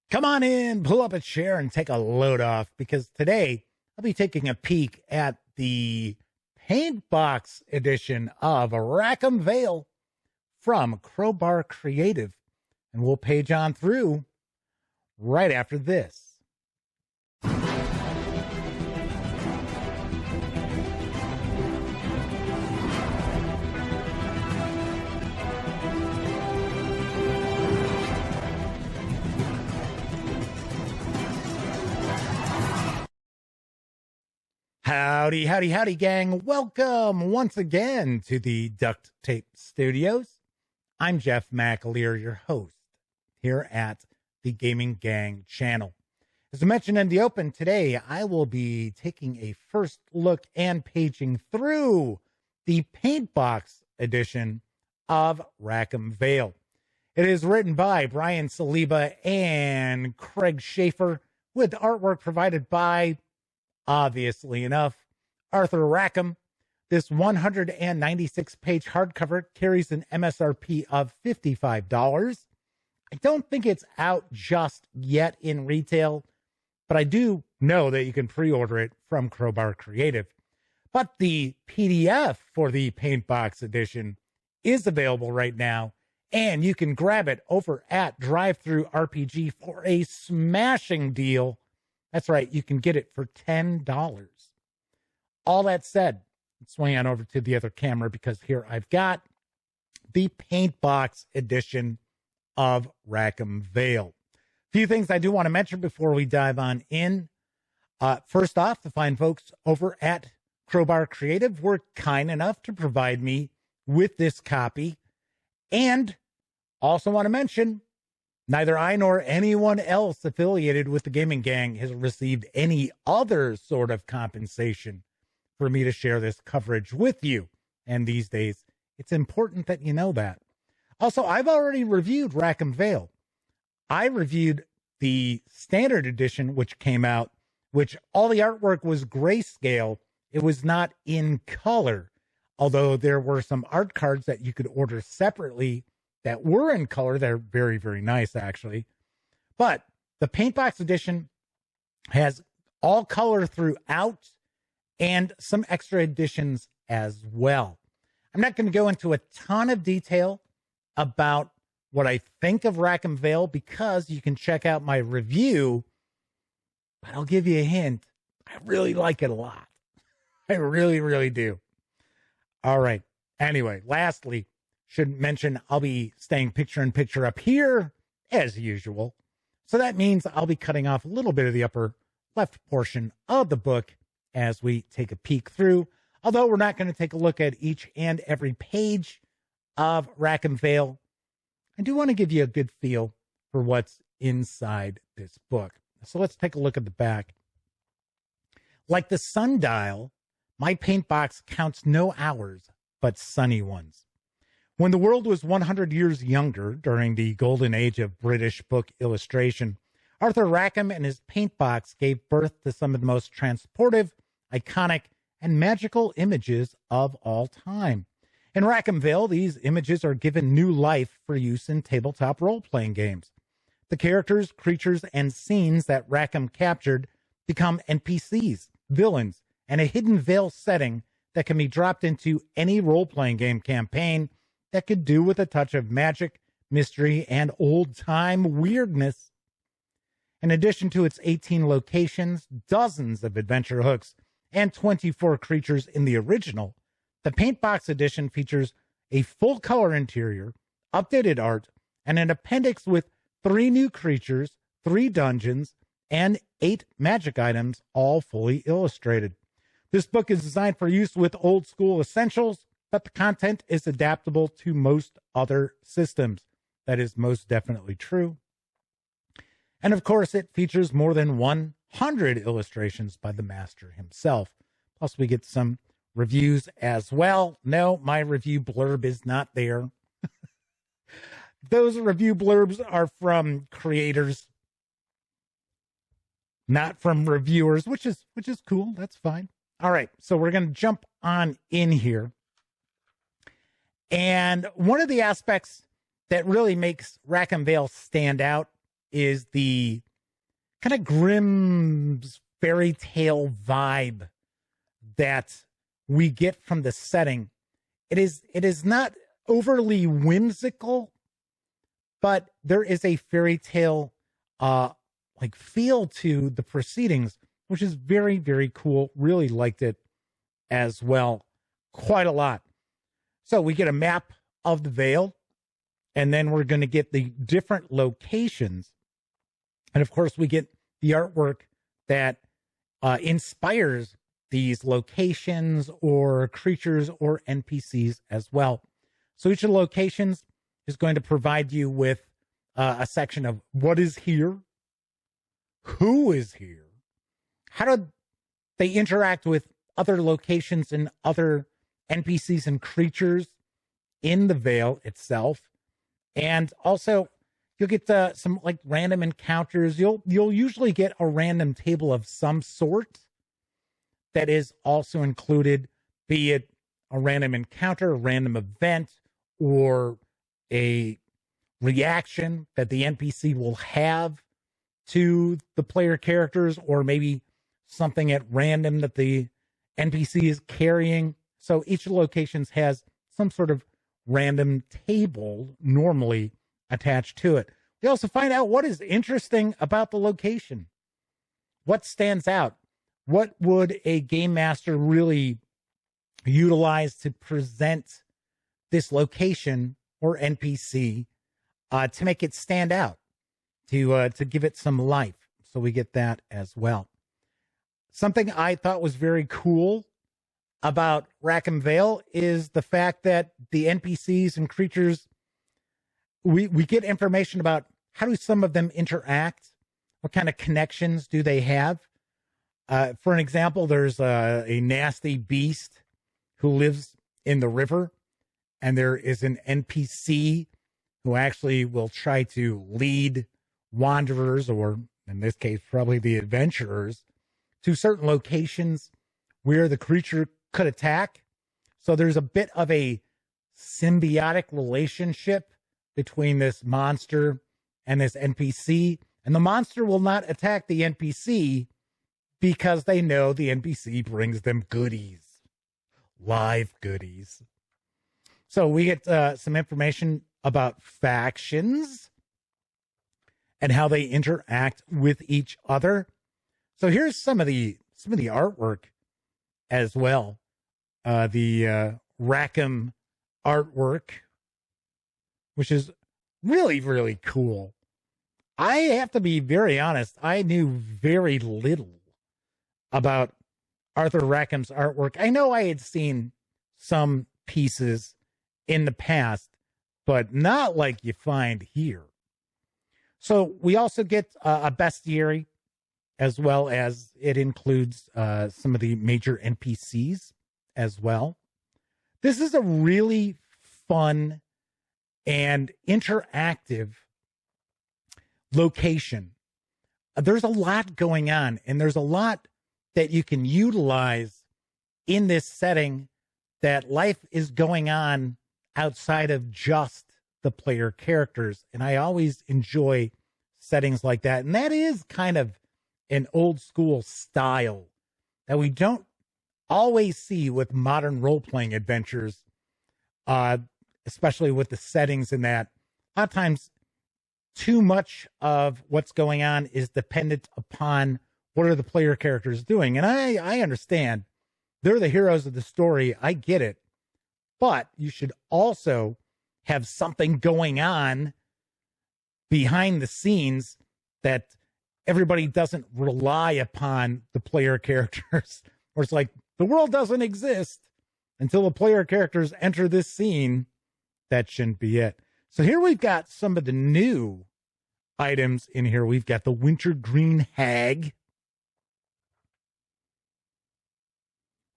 Come on in, pull up a chair, and take a load off because today I'll be taking a peek at the Paintbox edition of Rackham Vale from Crowbar Creative. And we'll page on through right after this. Howdy, howdy, howdy, gang. Welcome once again to the Duct Tape Studios. I'm Jeff McAleer, your host here at the Gaming Gang channel. As I mentioned in the open, today I will be taking a first look and paging through the Paintbox edition of Rackham Vale. It is written by Brian Saliba and Craig Schaefer with artwork provided by, obviously enough, Arthur Rackham. This 196-page hardcover carries an MSRP of $55. I don't think it's out just yet in retail, but I do know that you can pre-order it from Crowbar Creative. But the PDF for the Paintbox edition is available right now, and you can grab it over at DriveThruRPG for a smashing deal. That's right, you can get it for $10. All that said, let's swing on over to the other camera because here I've got the Paintbox edition of Rackham Vale. A few things I do want to mention before we dive on in. First off, the fine folks over at Crowbar Creative were kind enough to provide me with this copy. And also want to mention, neither I nor anyone else affiliated with the Gaming Gang has received any other sort of compensation for me to share this coverage with you. And these days, it's important that you know that. Also, I've already reviewed Rackham Vale. I reviewed the standard edition, which came out, which all the artwork was grayscale. It was not in color, although there were some art cards that you could order separately that were in color. They're very, very nice, actually. But the Paintbox edition has all color throughout and some extra editions as well. I'm not going to go into a ton of detail about what I think of Rackham Vale because you can check out my review, but I'll give you a hint. I really like it a lot. I really, really do. All right. Anyway, lastly, should mention I'll be staying picture-in-picture up here as usual. So that means I'll be cutting off a little bit of the upper left portion of the book as we take a peek through. Although we're not going to take a look at each and every page of Rackham Vale, I do want to give you a good feel for what's inside this book. So let's take a look at the back. Like the sundial, my Paintbox counts no hours but sunny ones. When the world was 100 years younger, during the golden age of British book illustration, Arthur Rackham and his Paintbox gave birth to some of the most transportive, iconic, and magical images of all time. In Rackham Vale, these images are given new life for use in tabletop role-playing games. The characters, creatures, and scenes that Rackham captured become NPCs, villains, and a hidden Vale setting that can be dropped into any role-playing game campaign that could do with a touch of magic, mystery, and old-time weirdness. In addition to its 18 locations, dozens of adventure hooks, and 24 creatures in the original, the Paintbox edition features a full-color interior, updated art, and an appendix with 3 new creatures, 3 dungeons, and 8 magic items, all fully illustrated. This book is designed for use with old-school essentials, but the content is adaptable to most other systems. That is most definitely true. And of course, it features more than 100 illustrations by the master himself. Plus, we get some reviews as well. No, my review blurb is not there. Those review blurbs are from creators, not from reviewers, which is cool. That's fine. All right, so we're going to jump on in here. And one of the aspects that really makes Rackham Vale stand out is the kind of grim fairy tale vibe that we get from the setting. It is not overly whimsical, but there is a fairy tale like feel to the proceedings, which is very, very cool. Really liked it as well, quite a lot. So we get a map of the Vale, and then we're going to get the different locations. And of course, we get the artwork that inspires these locations or creatures or NPCs as well. So each of the locations is going to provide you with a section of what is here, who is here, how do they interact with other locations and other NPCs and creatures in the Vale itself. And also you'll get some like random encounters. You'll usually get a random table of some sort that is also included, be it a random encounter, a random event, or a reaction that the NPC will have to the player characters, or maybe something at random that the NPC is carrying. So each of the locations has some sort of random table normally attached to it. We also find out what is interesting about the location. What stands out? What would a game master really utilize to present this location or NPC to make it stand out, to give it some life? So we get that as well. Something I thought was very cool about Rackham Vale is the fact that the NPCs and creatures, we get information about how do some of them interact, what kind of connections do they have. For an example, there's a nasty beast who lives in the river, and there is an NPC who actually will try to lead wanderers, or in this case, probably the adventurers, to certain locations where the creature could attack. So there's a bit of a symbiotic relationship between this monster and this NPC. And the monster will not attack the NPC because they know the NPC brings them goodies, live goodies. So we get some information about factions and how they interact with each other. So here's some of the artwork as well. The Rackham artwork, which is really, really cool. I have to be very honest. I knew very little about Arthur Rackham's artwork. I know I had seen some pieces in the past, but not like you find here. So we also get a bestiary, as well as it includes some of the major NPCs as well. This is a really fun and interactive location. There's a lot going on, and there's a lot that you can utilize in this setting, that life is going on outside of just the player characters. And I always enjoy settings like that. And that is kind of an old school style that we don't always see with modern role-playing adventures, especially with the settings in that. A lot of times, too much of what's going on is dependent upon what are the player characters doing. And I understand they're the heroes of the story. I get it. But you should also have something going on behind the scenes that everybody doesn't rely upon the player characters. Or it's like, the world doesn't exist until the player characters enter this scene. That shouldn't be it. So here we've got some of the new items in here. We've got the Wintergreen Hag.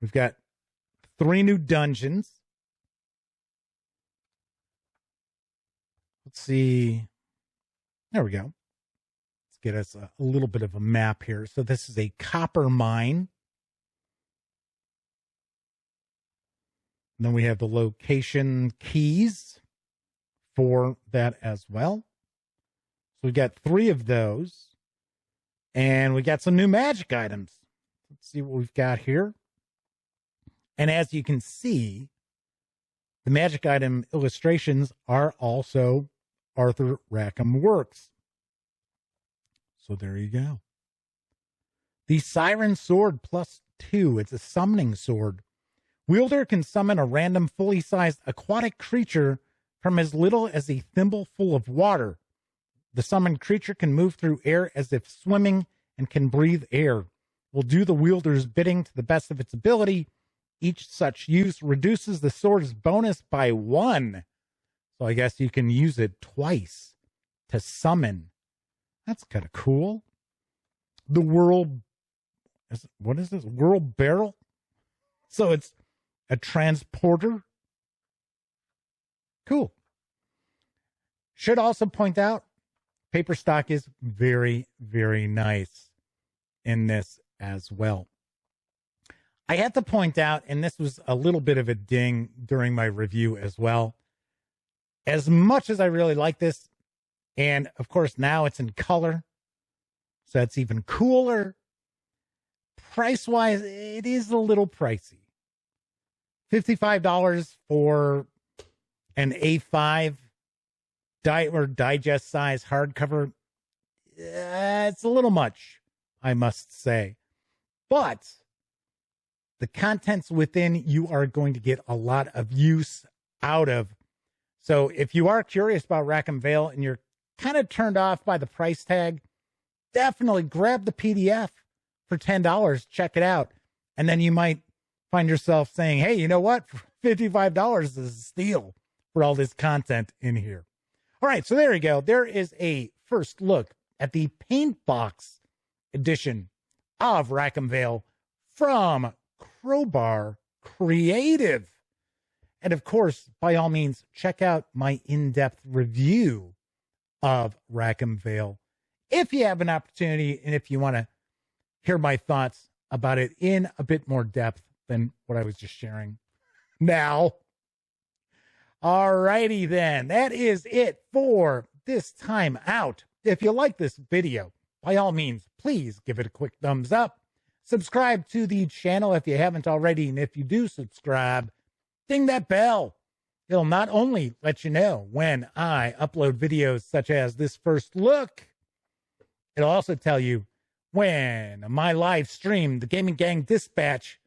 We've got 3 new dungeons. Let's see. There we go. Let's get us a little bit of a map here. So this is a copper mine. And then we have the location keys for that as well. So we got 3 of those. And we got some new magic items. Let's see what we've got here. And as you can see, the magic item illustrations are also Arthur Rackham works. So there you go. The Siren Sword +2. It's a summoning sword. Wielder can summon a random fully sized aquatic creature from as little as a thimbleful of water. The summoned creature can move through air as if swimming and can breathe air. Will do the wielder's bidding to the best of its ability. Each such use reduces the sword's bonus by 1. So I guess you can use it twice to summon. That's kind of cool. The what is this? Whirl Barrel? So it's a transporter. Cool. Should also point out, paper stock is very, very nice in this as well. I have to point out, and this was a little bit of a ding during my review as well, as much as I really like this, and of course now it's in color, so that's even cooler. Price-wise, it is a little pricey. $55 for an A5 digest size hardcover. It's a little much, I must say. But the contents within you are going to get a lot of use out of. So if you are curious about Rackham Vale and you're kind of turned off by the price tag, definitely grab the PDF for $10. Check it out. And then you might find yourself saying, hey, you know what? $55 is a steal for all this content in here. All right, so there you go. There is a first look at the Paintbox edition of Rackham Vale from Crowbar Creative. And of course, by all means, check out my in-depth review of Rackham Vale if you have an opportunity and if you want to hear my thoughts about it in a bit more depth than what I was just sharing now. All righty then. That is it for this time out. If you like this video, by all means, please give it a quick thumbs up. Subscribe to the channel if you haven't already. And if you do subscribe, ding that bell. It'll not only let you know when I upload videos such as this first look, it'll also tell you when my live stream, the Gaming Gang Dispatch,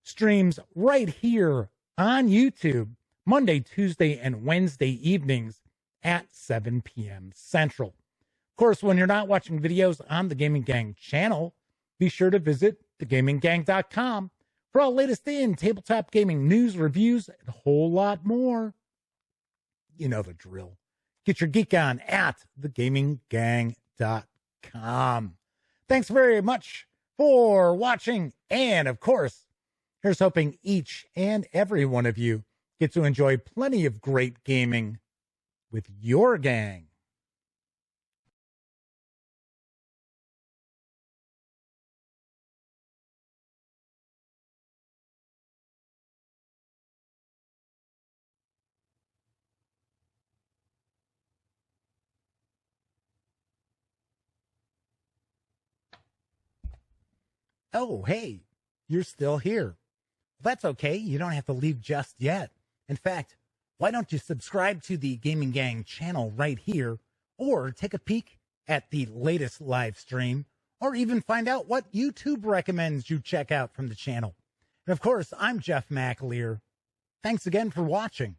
streams right here on YouTube, Monday, Tuesday, and Wednesday evenings at 7 p.m. Central. Of course, when you're not watching videos on the Gaming Gang channel, be sure to visit thegaminggang.com for all latest in tabletop gaming news, reviews, and a whole lot more. You know the drill. Get your geek on at thegaminggang.com. Thanks very much for watching. And of course, here's hoping each and every one of you get to enjoy plenty of great gaming with your gang. Oh, hey, you're still here. Well, that's okay. You don't have to leave just yet. In fact, why don't you subscribe to the Gaming Gang channel right here, or take a peek at the latest live stream, or even find out what YouTube recommends you check out from the channel. And of course, I'm Jeff McAleer. Thanks again for watching.